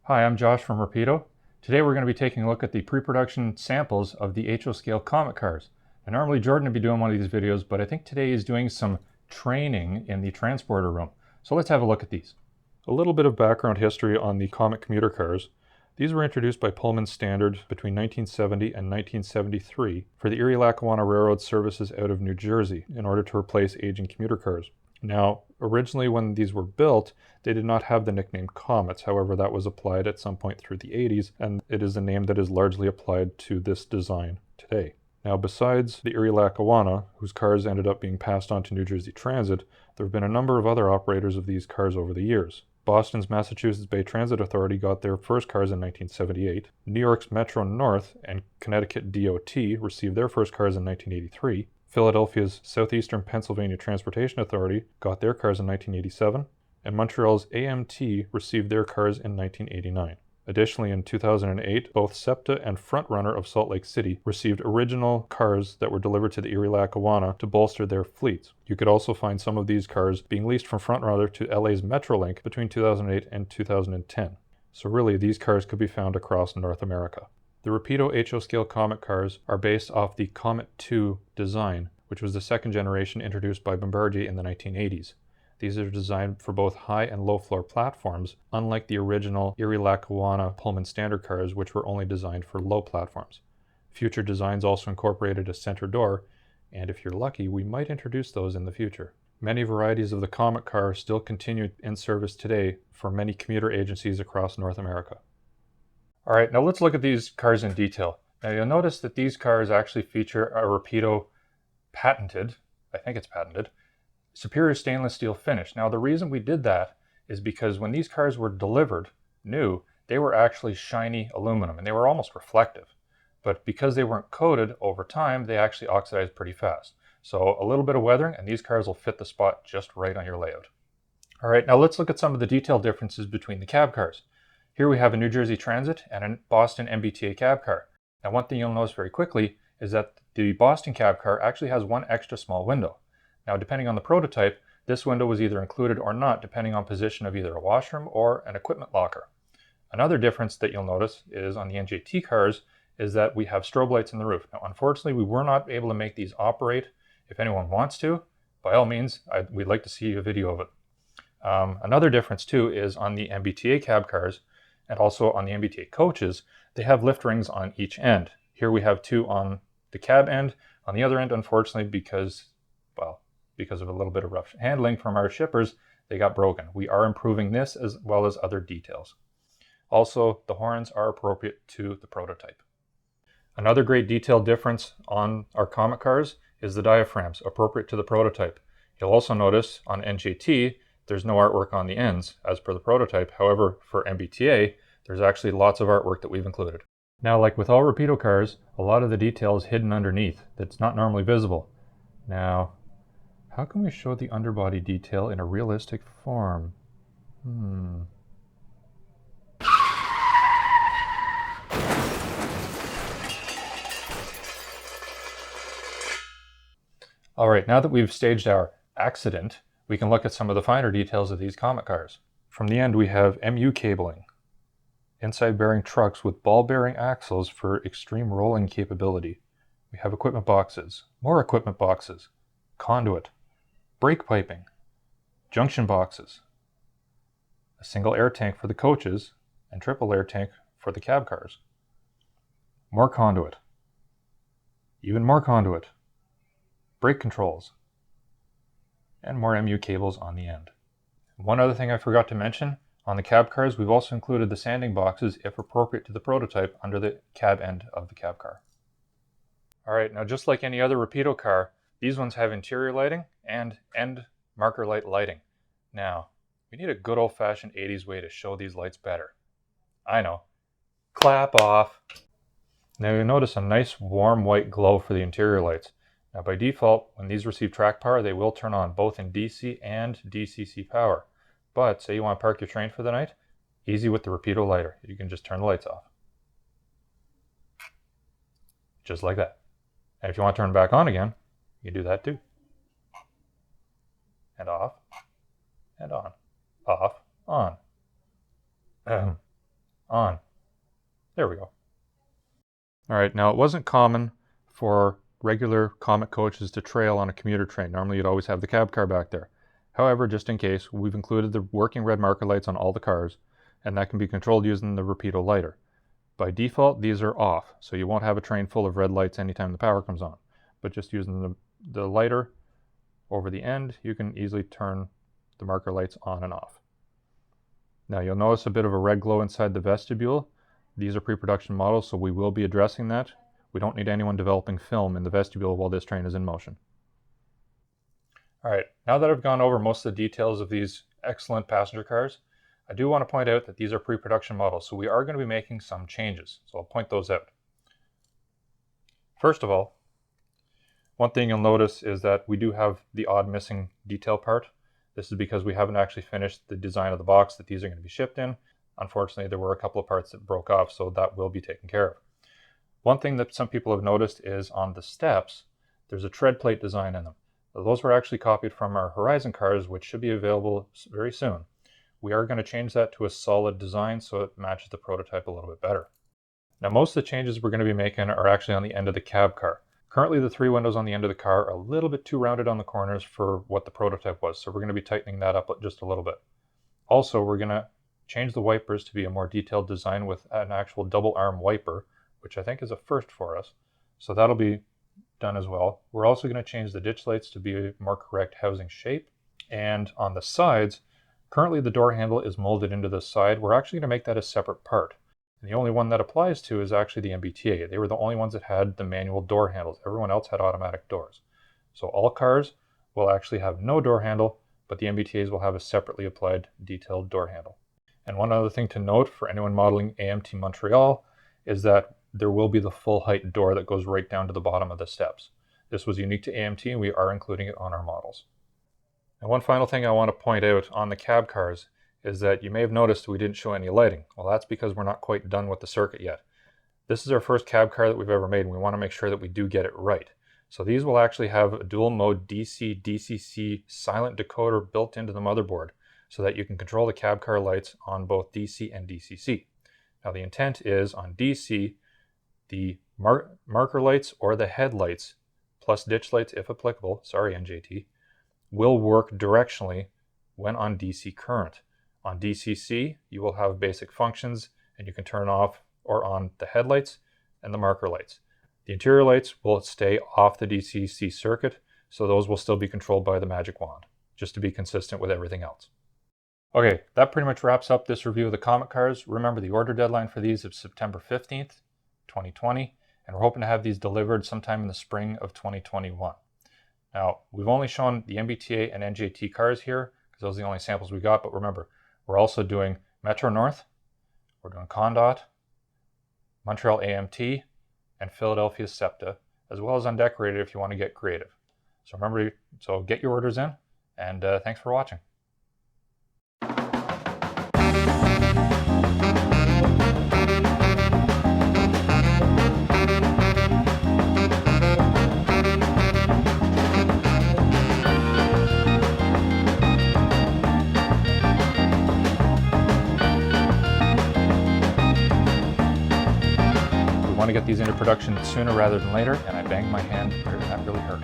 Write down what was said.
Hi, I'm Josh from Rapido. Today we're going to be taking a look at the pre-production samples of the HO scale Comet cars. And normally Jordan would be doing one of these videos, but I think today he's doing some training in the transporter room. So let's have a look at these. A little bit of background history on the Comet commuter cars. These were introduced by Pullman Standard between 1970 and 1973 for the Erie-Lackawanna Railroad services out of New Jersey in order to replace aging commuter cars. Now, originally when these were built, they did not have the nickname Comets. However, that was applied at some point through the 80s, and it is a name that is largely applied to this design today. Now, besides the Erie-Lackawanna, whose cars ended up being passed on to New Jersey Transit, there have been a number of other operators of these cars over the years. Boston's Massachusetts Bay Transit Authority got their first cars in 1978. New York's Metro North and Connecticut DOT received their first cars in 1983. Philadelphia's Southeastern Pennsylvania Transportation Authority got their cars in 1987, and Montreal's AMT received their cars in 1989. Additionally, in 2008, both SEPTA and Frontrunner of Salt Lake City received original cars that were delivered to the Erie-Lackawanna to bolster their fleets. You could also find some of these cars being leased from Frontrunner to LA's Metrolink between 2008 and 2010. So really, these cars could be found across North America. The Rapido HO scale Comet cars are based off the Comet 2 design, which was the second generation introduced by Bombardier in the 1980s. These are designed for both high and low floor platforms, unlike the original Erie-Lackawanna Pullman Standard cars, which were only designed for low platforms. Future designs also incorporated a center door, and if you're lucky, we might introduce those in the future. Many varieties of the Comet car still continue in service today for many commuter agencies across North America. All right, now let's look at these cars in detail. Now you'll notice that these cars actually feature a Rapido patented, I think it's patented, superior stainless steel finish. Now the reason we did that is because when these cars were delivered new, they were actually shiny aluminum and they were almost reflective. But because they weren't coated over time, they actually oxidized pretty fast. So a little bit of weathering and these cars will fit the spot just right on your layout. All right, now let's look at some of the detail differences between the cab cars. Here we have a New Jersey Transit and a Boston MBTA cab car. Now one thing you'll notice very quickly is that the Boston cab car actually has one extra small window. Now depending on the prototype, this window was either included or not depending on position of either a washroom or an equipment locker. Another difference that you'll notice is on the NJT cars is that we have strobe lights in the roof. Now unfortunately we were not able to make these operate. If anyone wants to, by all means, we'd like to see a video of it. Another difference too is on the MBTA cab cars and also on the MBTA coaches, they have lift rings on each end. Here we have two on the cab end. On the other end, unfortunately, because of a little bit of rough handling from our shippers, they got broken. We are improving this as well as other details. Also, the horns are appropriate to the prototype. Another great detail difference on our Comet cars is the diaphragms, appropriate to the prototype. You'll also notice on NJT, there's no artwork on the ends as per the prototype. However, for MBTA, there's actually lots of artwork that we've included. Now, like with all Rapido cars, a lot of the detail is hidden underneath that's not normally visible. Now, how can we show the underbody detail in a realistic form? All right, now that we've staged our accident, we can look at some of the finer details of these Comet cars. From the end, we have MU cabling, inside bearing trucks with ball bearing axles for extreme rolling capability. We have equipment boxes, more equipment boxes, conduit, brake piping, junction boxes, a single air tank for the coaches, and triple air tank for the cab cars. More conduit, even more conduit, brake controls, and more MU cables on the end. One other thing I forgot to mention, on the cab cars, we've also included the sanding boxes, if appropriate to the prototype, under the cab end of the cab car. All right, now just like any other Rapido car, these ones have interior lighting and end marker light lighting. Now, we need a good old-fashioned 80s way to show these lights better. I know. Clap off. Now you'll notice a nice warm white glow for the interior lights. Now by default, when these receive track power, they will turn on both in DC and DCC power. But say you want to park your train for the night, easy with the Rapido lighter. You can just turn the lights off. Just like that. And if you want to turn it back on again, you can do that too. And off, and on, off, on. on. There we go. All right, now it wasn't common for regular Comet coaches to trail on a commuter train. Normally you'd always have the cab car back there. However, just in case, we've included the working red marker lights on all the cars, and that can be controlled using the Rapido lighter. By default, these are off, so you won't have a train full of red lights anytime the power comes on. But just using the lighter over the end, you can easily turn the marker lights on and off. Now you'll notice a bit of a red glow inside the vestibule. These are pre-production models, so we will be addressing that. We don't need anyone developing film in the vestibule while this train is in motion. All right, now that I've gone over most of the details of these excellent passenger cars, I do want to point out that these are pre-production models, so we are going to be making some changes. So I'll point those out. First of all, one thing you'll notice is that we do have the odd missing detail part. This is because we haven't actually finished the design of the box that these are going to be shipped in. Unfortunately, there were a couple of parts that broke off, so that will be taken care of. One thing that some people have noticed is on the steps, there's a tread plate design in them. Those were actually copied from our Horizon cars, which should be available very soon. We are going to change that to a solid design so it matches the prototype a little bit better. Now, most of the changes we're going to be making are actually on the end of the cab car. Currently, the 3 windows on the end of the car are a little bit too rounded on the corners for what the prototype was, so we're going to be tightening that up just a little bit. Also, we're going to change the wipers to be a more detailed design with an actual double arm wiper, which I think is a first for us. So that'll be done as well. We're also going to change the ditch lights to be a more correct housing shape. And on the sides, currently the door handle is molded into the side. We're actually going to make that a separate part. And the only one that applies to is actually the MBTA. They were the only ones that had the manual door handles. Everyone else had automatic doors. So all cars will actually have no door handle, but the MBTAs will have a separately applied detailed door handle. And one other thing to note for anyone modeling AMT Montreal is that there will be the full height door that goes right down to the bottom of the steps. This was unique to AMT and we are including it on our models. And one final thing I want to point out on the cab cars is that you may have noticed we didn't show any lighting. Well, that's because we're not quite done with the circuit yet. This is our first cab car that we've ever made and we want to make sure that we do get it right. So these will actually have a dual mode DC DCC silent decoder built into the motherboard, so that you can control the cab car lights on both DC and DCC. Now the intent is on DC, the marker lights or the headlights, plus ditch lights if applicable, sorry NJT, will work directionally when on DC current. On DCC, you will have basic functions and you can turn off or on the headlights and the marker lights. The interior lights will stay off the DCC circuit, so those will still be controlled by the magic wand, just to be consistent with everything else. Okay, that pretty much wraps up this review of the Comet cars. Remember, the order deadline for these is September 15th, 2020, and we're hoping to have these delivered sometime in the spring of 2021. Now, we've only shown the MBTA and NJT cars here, because those are the only samples we got, but remember, we're also doing Metro North, we're doing Condot, Montreal AMT, and Philadelphia SEPTA, as well as Undecorated if you want to get creative. So remember, so get your orders in, and thanks for watching. We want to get these into production sooner rather than later, and I banged my hand, that really hurt.